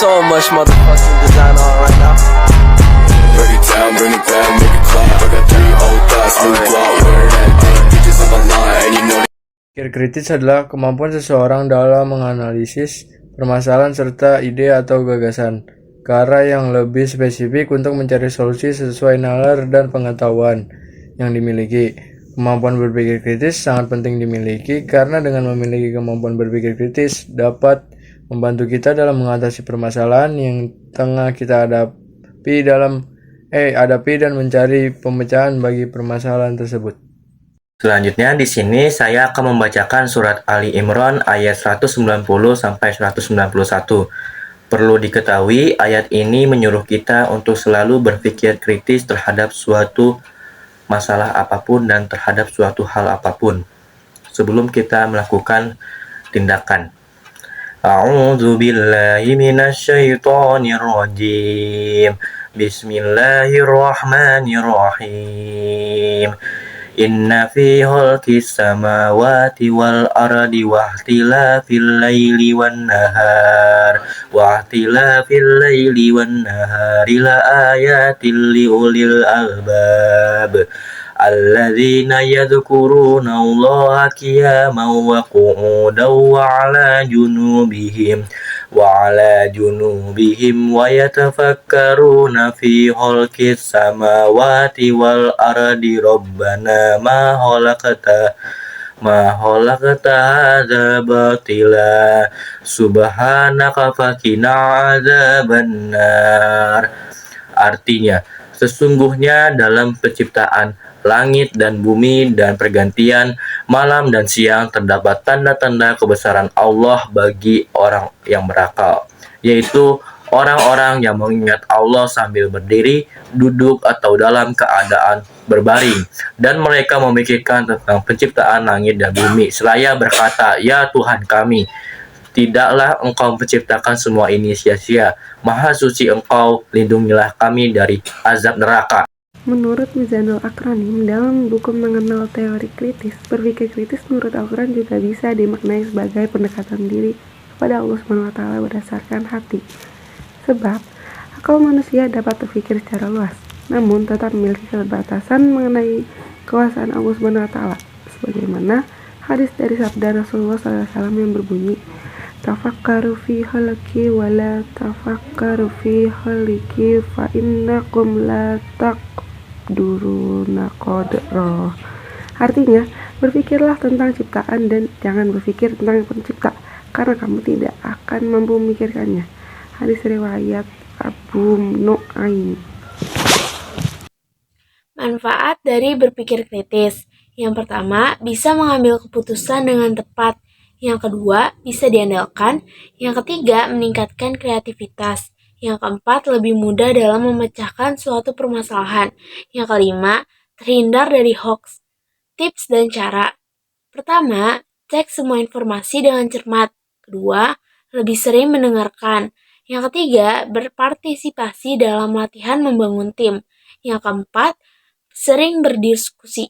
so much motherfucking design on right now. Break it down, bring it back, make it clap. I got 3 old thoughts, new block, where that day. Bitches on my line, and you know. Pikir kritis adalah kemampuan seseorang dalam menganalisis permasalahan serta ide atau gagasan ke arah yang lebih spesifik untuk mencari solusi sesuai nalar dan pengetahuan yang dimiliki. Kemampuan berpikir kritis sangat penting dimiliki karena dengan memiliki kemampuan berpikir kritis dapat membantu kita dalam mengatasi permasalahan yang tengah kita hadapi dan mencari pemecahan bagi permasalahan tersebut. Selanjutnya di sini saya akan membacakan surat Ali Imran ayat 190 sampai 191. Perlu diketahui ayat ini menyuruh kita untuk selalu berpikir kritis terhadap suatu masalah apapun dan terhadap suatu hal apapun sebelum kita melakukan tindakan. A'udzu billahi minasyaitonir rajim. Bismillahirrahmanirrahim. Inna fi khalqis samawati wal ardi wa ikhtilafil laili wan nahar la ayatin li ulil albab alladzina yadhkuruna Allaha qiyaman wa qu'udan wa 'ala junubihim wa yatafakkaruna fi khalqis samawati wal ardi rabbana ma khalaqta hadza batila subhanaka faqina adzabannar. Artinya, sesungguhnya dalam penciptaan langit dan bumi dan pergantian malam dan siang terdapat tanda-tanda kebesaran Allah bagi orang yang berakal, yaitu orang-orang yang mengingat Allah sambil berdiri, duduk, atau dalam keadaan berbaring, dan mereka memikirkan tentang penciptaan langit dan bumi seraya berkata, "Ya Tuhan kami, tidaklah Engkau menciptakan semua ini sia-sia. Maha suci Engkau, lindungilah kami dari azab neraka." Menurut Mizanul Akranim, dalam buku mengenal teori kritis, berpikir kritis menurut Al-Quran juga bisa dimaknai sebagai pendekatan diri kepada Allah SWT berdasarkan hati. Sebab, akal manusia dapat berpikir secara luas, namun tetap memiliki keterbatasan mengenai kekuasaan Allah SWT. Sebagaimana hadis dari sabda Rasulullah SAW yang berbunyi, "Tafakkaru fi khalqi wa la tafakkaru fi khalqi fa innakum la taqduruna qadra." Artinya, berpikirlah tentang ciptaan dan jangan berpikir tentang pencipta, karena kamu tidak akan mampu memikirkannya. Hadis riwayat Abu Nu'aim. Manfaat dari berpikir kritis. Yang pertama, bisa mengambil keputusan dengan tepat. Yang kedua, bisa diandalkan. Yang ketiga, meningkatkan kreativitas. Yang keempat, lebih mudah dalam memecahkan suatu permasalahan. Yang kelima, terhindar dari hoax. Tips dan cara. Pertama, cek semua informasi dengan cermat. Kedua, lebih sering mendengarkan. Yang ketiga, berpartisipasi dalam latihan membangun tim. Yang keempat, sering berdiskusi.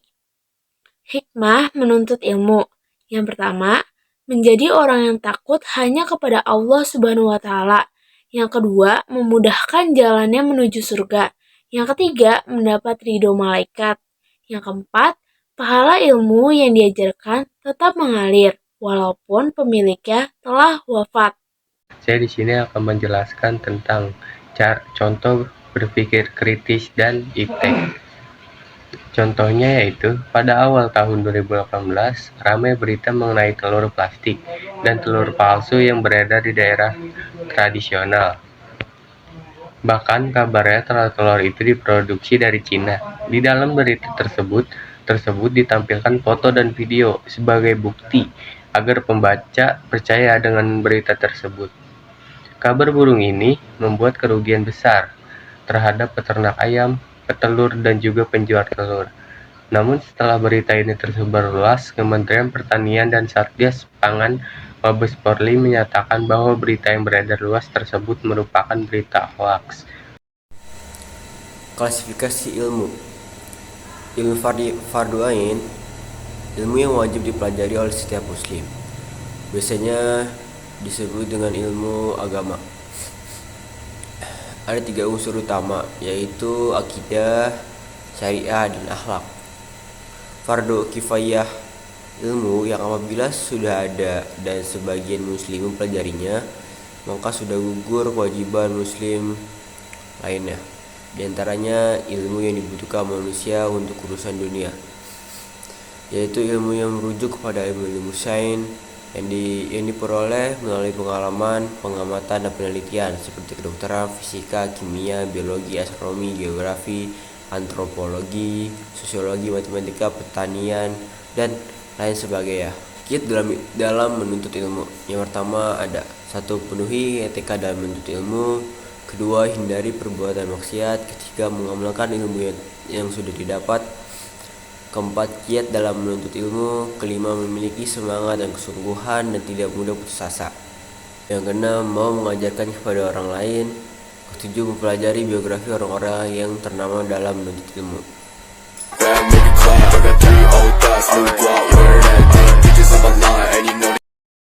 Hikmah menuntut ilmu. Yang pertama, menjadi orang yang takut hanya kepada Allah Subhanahu wa Ta'ala. Yang kedua, memudahkan jalannya menuju surga. Yang ketiga, mendapat ridho malaikat. Yang keempat, pahala ilmu yang diajarkan tetap mengalir walaupun pemiliknya telah wafat. Saya di sini akan menjelaskan tentang contoh berpikir kritis dan iptek. Contohnya yaitu, pada awal tahun 2018, ramai berita mengenai telur plastik dan telur palsu yang beredar di daerah tradisional. Bahkan kabarnya telur itu diproduksi dari Cina. Di dalam berita tersebut ditampilkan foto dan video sebagai bukti agar pembaca percaya dengan berita tersebut. Kabar burung ini membuat kerugian besar terhadap peternak ayam, petelur, dan juga penjual telur. Namun setelah berita ini tersebar luas, Kementerian Pertanian dan Satgas Pangan Mabes Polri menyatakan bahwa berita yang beredar luas tersebut merupakan berita hoaks. Klasifikasi ilmu. Ilmu fardu ain, ilmu yang wajib dipelajari oleh setiap muslim. Biasanya disebut dengan ilmu agama. ada 3 unsur utama, yaitu akidah, syariah, dan akhlak. Fardu kifayah ilmu yang apabila sudah ada dan sebagian muslim mempelajarinya, maka sudah gugur kewajiban muslim lainnya. Di antaranya ilmu yang dibutuhkan manusia untuk urusan dunia, yaitu ilmu yang merujuk kepada ilmu sains yang diperoleh melalui pengalaman, pengamatan, dan penelitian seperti kedokteran, fisika, kimia, biologi, astronomi, geografi, antropologi, sosiologi, matematika, pertanian, dan lain sebagainya. Kiat dalam menuntut ilmu. Yang pertama ada 1. Penuhi etika dalam menuntut ilmu. 2. Hindari perbuatan maksiat. 3. Mengamalkan ilmu yang sudah didapat. 4. Kiat dalam menuntut ilmu. 5. Memiliki semangat dan kesungguhan dan tidak mudah putus asa. Yang 6. Mau mengajarkan kepada orang lain. 7. Mempelajari biografi orang-orang yang ternama dalam menuntut ilmu.